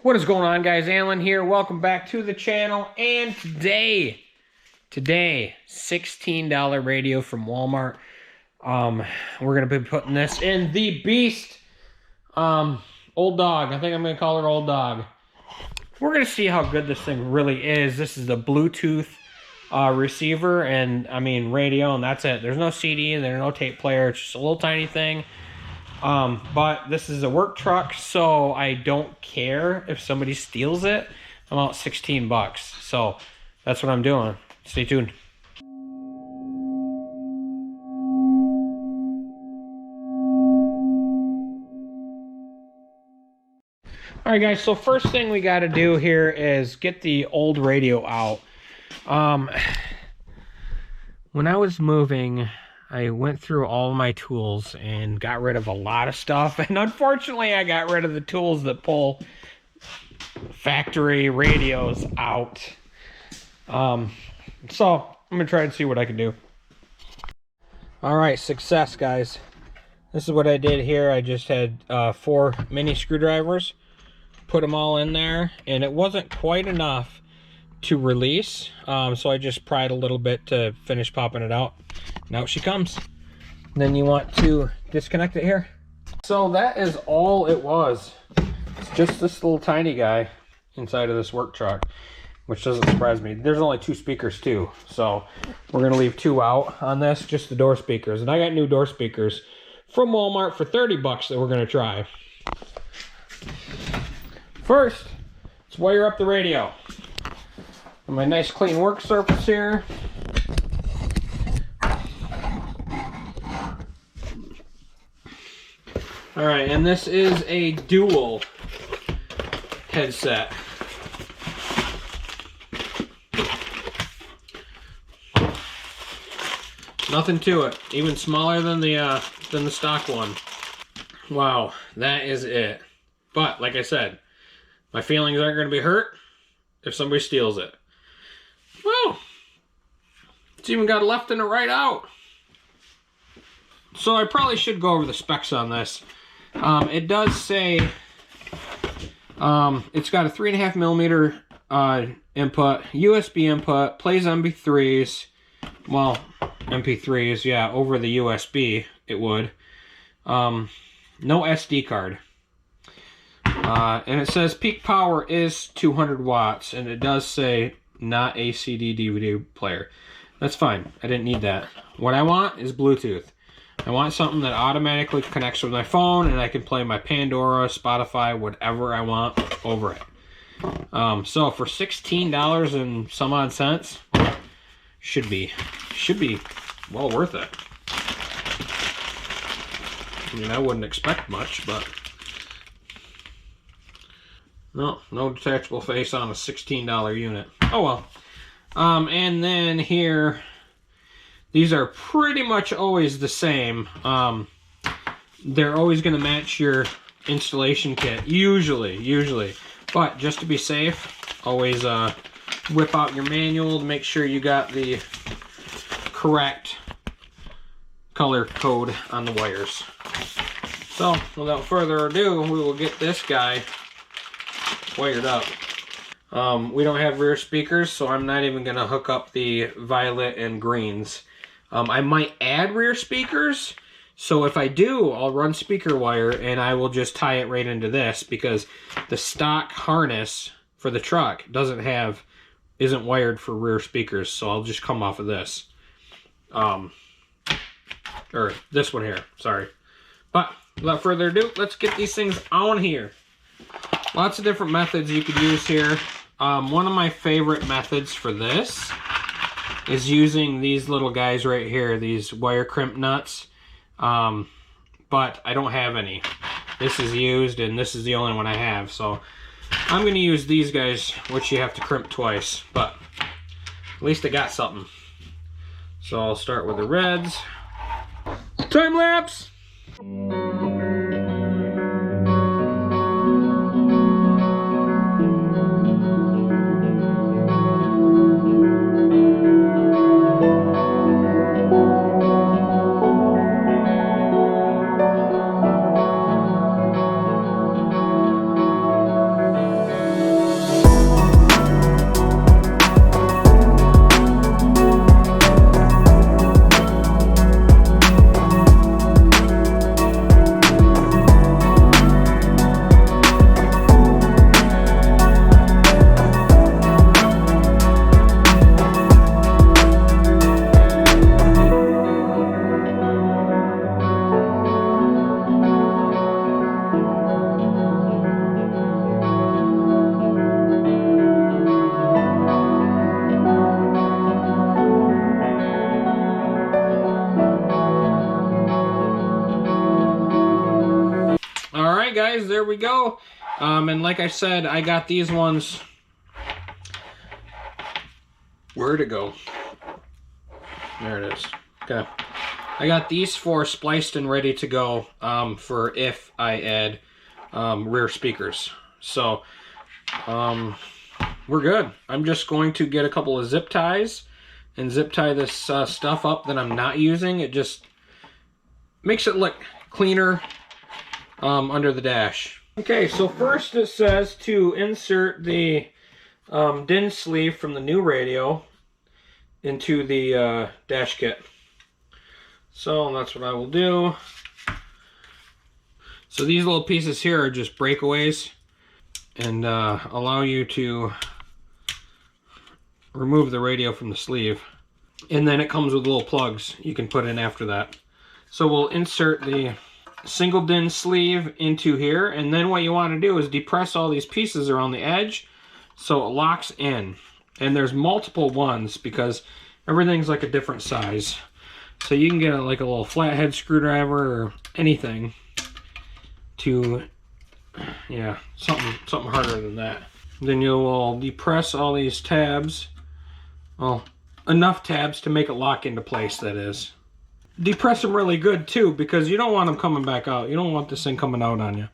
What is going on, guys? Alan here. Welcome back to the channel. And today, $16 radio from Walmart. We're gonna be putting this in the Beast Old Dog. I think I'm gonna call it Old Dog. We're gonna see how good this thing really is. This is the Bluetooth receiver and radio, and that's it. There's no CD, there's no tape player. It's just a little tiny thing. But this is a work truck, so I don't care if somebody steals it. I'm out 16 bucks. So that's what I'm doing. Stay tuned. All right, guys, so first thing we got to do here is get the old radio out. When I was moving, I went through all my tools and got rid of a lot of stuff. And unfortunately, I got rid of the tools that pull factory radios out. So I'm going to try and see what I can do. All right, success, guys. This is what I did here. I just had 4 mini screwdrivers. Put them all in there. And it wasn't quite enough to release. So I just pried a little bit to finish popping it out. Now she comes. Then you want to disconnect it here. So that is all it was. It's just this little tiny guy inside of this work truck, which doesn't surprise me. There's only 2 speakers too, so we're gonna leave 2 out on this, just the door speakers. And I got new door speakers from Walmart for 30 bucks that we're gonna try. First, let's wire up the radio. On my nice clean work surface here. All right, and this is a dual headset. Nothing to it. Even smaller than the stock one. Wow, that is it. But like I said, my feelings aren't going to be hurt if somebody steals it. Well, it's even got a left and a right out. So I probably should go over the specs on this. It does say it's got a 3.5 millimeter input, USB input, plays MP3s. Well, MP3s, yeah, over the USB it would. No SD card. And it says peak power is 200 watts, and it does say not a CD DVD player. That's fine. I didn't need that. What I want is Bluetooth. I want something that automatically connects with my phone and I can play my Pandora, Spotify, whatever I want over it. So for $16 and some odd cents, should be well worth it. I mean, I wouldn't expect much, but no detachable face on a $16 unit. Oh well. And then here, these are pretty much always the same. They're always going to match your installation kit, usually. But just to be safe, always whip out your manual to make sure you got the correct color code on the wires. So, without further ado, we will get this guy wired up. We don't have rear speakers, so I'm not even going to hook up the violet and greens. I might add rear speakers, so if I do, I'll run speaker wire and I will just tie it right into this, because the stock harness for the truck isn't wired for rear speakers, so I'll just come off of this. Or this one here, sorry. But without further ado, let's get these things on here. Lots of different methods you could use here. One of my favorite methods for this is using these little guys right here, these wire crimp nuts. But I don't have any. This is used and this is the only one I have, so I'm going to use these guys, which you have to crimp twice, but at least I got something. So I'll start with the reds. Time lapse! there we go. And like I said, I got these ones. Where'd it go? There it is. Okay. I got these 4 spliced and ready to go for if I add rear speakers. So we're good. I'm just going to get a couple of zip ties and zip tie this stuff up that I'm not using. It just makes it look cleaner under the dash. Okay, so first it says to insert the DIN sleeve from the new radio into the dash kit. So that's what I will do. So these little pieces here are just breakaways and allow you to remove the radio from the sleeve. And then it comes with little plugs you can put in after that. So we'll insert the single DIN sleeve into here, and then what you want to do is depress all these pieces around the edge so it locks in. And there's multiple ones because everything's like a different size. So you can get like a little flathead screwdriver or anything to, yeah, something harder than that. Then you'll depress all these tabs. Well, enough tabs to make it lock into place, that is. Depress them really good too, because you don't want them coming back out. You don't want this thing coming out on you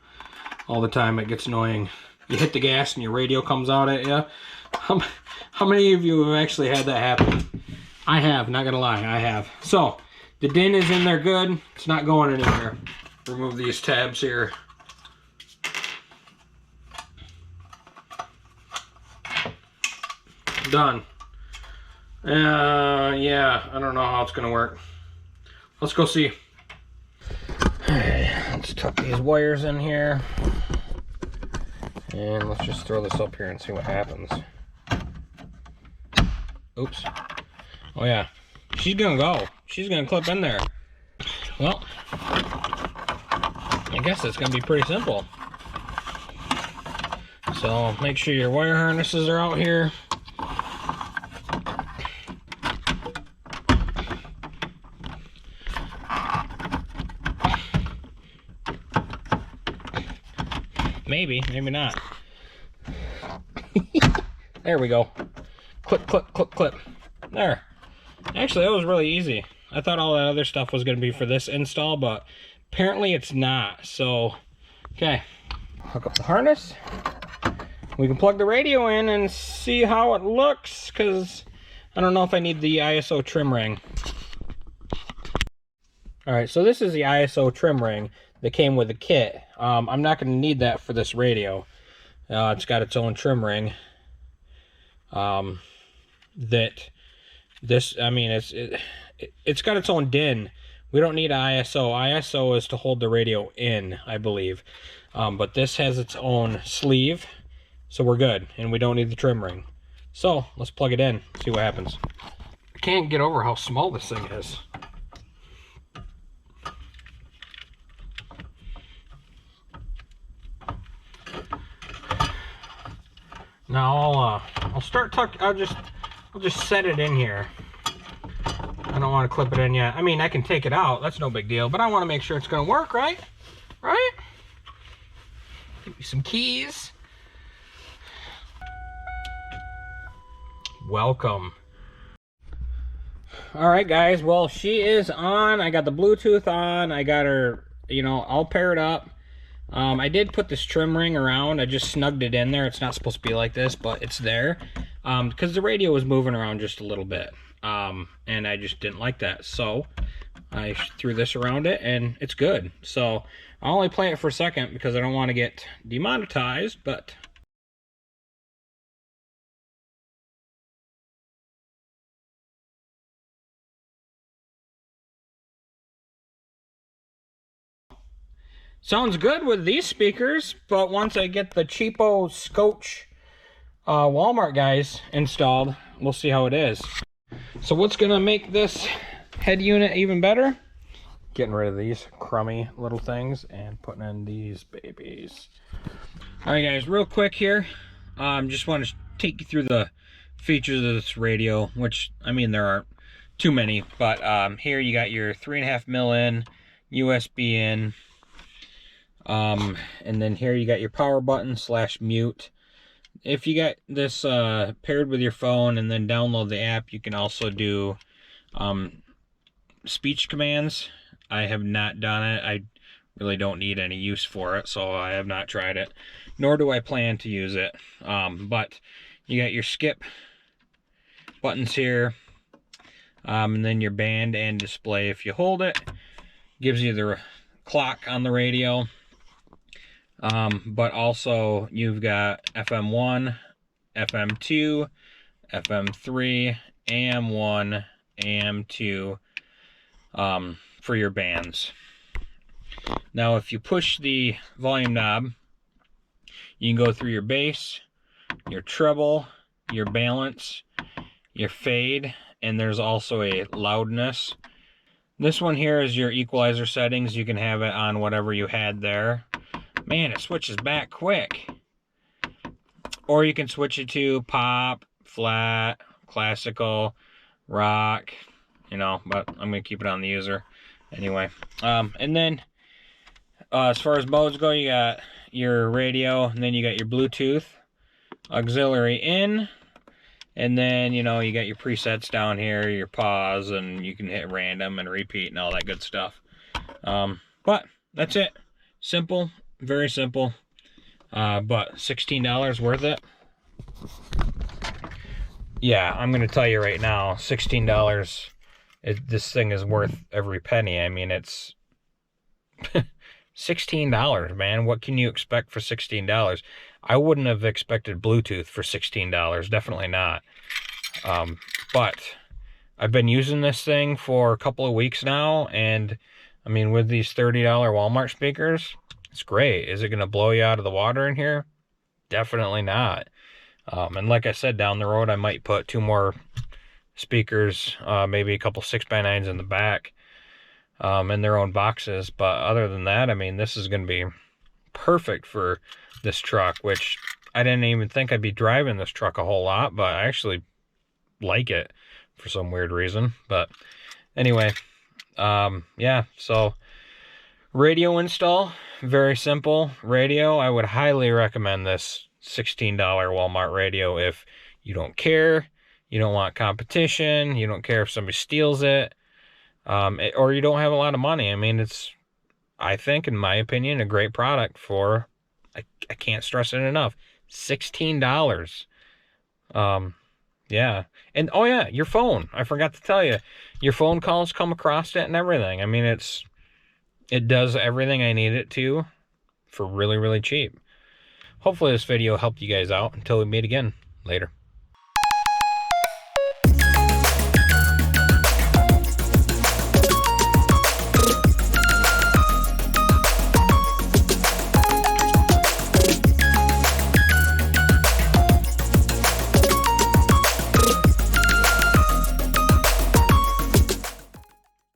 all the time. It gets annoying. You hit the gas and your radio comes out at you. How many of you have actually had that happen? I have, not gonna lie, I have. So, the DIN is in there good. It's not going anywhere. Remove these tabs here. Done. Yeah, I don't know how it's gonna work. Let's go see. Alright, let's tuck these wires in here. And let's just throw this up here and see what happens. Oops. Oh yeah, she's gonna go. She's gonna clip in there. Well, I guess it's gonna be pretty simple. So make sure your wire harnesses are out here. Maybe, maybe not. There we go. Clip, clip, clip, clip. There. Actually, that was really easy. I thought all that other stuff was going to be for this install, but apparently it's not. So, okay. Hook up the harness. We can plug the radio in and see how it looks, because I don't know if I need the ISO trim ring. Alright, so this is the ISO trim ring that came with the kit. I'm not going to need that for this radio. It's got its own trim ring. It's got its own DIN. We don't need ISO. ISO is to hold the radio in, I believe. But this has its own sleeve, so we're good, and we don't need the trim ring. So let's plug it in, see what happens. I can't get over how small this thing is. Now I'll start tuck. I'll just set it in here. I don't want to clip it in yet. I mean, I can take it out. That's no big deal. But I want to make sure it's going to work, right? Right? Give me some keys. Welcome. All right, guys. Well, she is on. I got the Bluetooth on. I got her, all paired up. I did put this trim ring around. I just snugged it in there. It's not supposed to be like this, but it's there. Because the radio was moving around just a little bit. And I just didn't like that. So I threw this around it and it's good. So I'll only play it for a second because I don't want to get demonetized, but... Sounds good with these speakers, but once I get the cheapo Scotch Walmart guys installed, we'll see how it is. So what's gonna make this head unit even better? Getting rid of these crummy little things and putting in these babies. All right, guys, real quick here. Just want to take you through the features of this radio, which, I mean, there aren't too many, but here you got your 3.5 mil in, USB in. And then here you got your power button / mute. If you got this paired with your phone and then download the app, you can also do speech commands. I have not done it. I really don't need any use for it, so I have not tried it, nor do I plan to use it. But you got your skip buttons here, and then your band and display. If you hold it, gives you the clock on the radio. But also you've got FM1, FM2, FM3, AM1, AM2 for your bands. Now if you push the volume knob, you can go through your bass, your treble, your balance, your fade, and there's also a loudness. This one here is your equalizer settings. You can have it on whatever you had there. Man, it switches back quick. Or you can switch it to pop, flat, classical, rock, you know, but I'm going to keep it on the user anyway. And then as far as modes go, you got your radio, and then you got your Bluetooth, auxiliary in, and then, you know, you got your presets down here, your pause, and you can hit random and repeat and all that good stuff. But that's it. Simple, very simple. But $16 worth it? Yeah, I'm going to tell you right now, $16, this thing is worth every penny. I mean, it's $16, man. What can you expect for $16? I wouldn't have expected Bluetooth for $16. Definitely not. But I've been using this thing for a couple of weeks now, and I mean, with these $30 Walmart speakers, it's great. Is it going to blow you out of the water in here? Definitely not. And like I said, down the road, I might put 2 more speakers, maybe a couple 6x9s in the back, in their own boxes. But other than that, I mean, this is going to be perfect for this truck, which I didn't even think I'd be driving this truck a whole lot, but I actually like it for some weird reason. But anyway, yeah, so radio install, very simple radio. I would highly recommend this $16 Walmart radio if you don't care, you don't want competition, you don't care if somebody steals it, or you don't have a lot of money. I mean, it's, I think, in my opinion, a great product for, I can't stress it enough, $16. Yeah. And, oh yeah, your phone. I forgot to tell you, your phone calls come across it and everything. I mean, it does everything I need it to for really, really cheap. Hopefully this video helped you guys out. Until we meet again, later.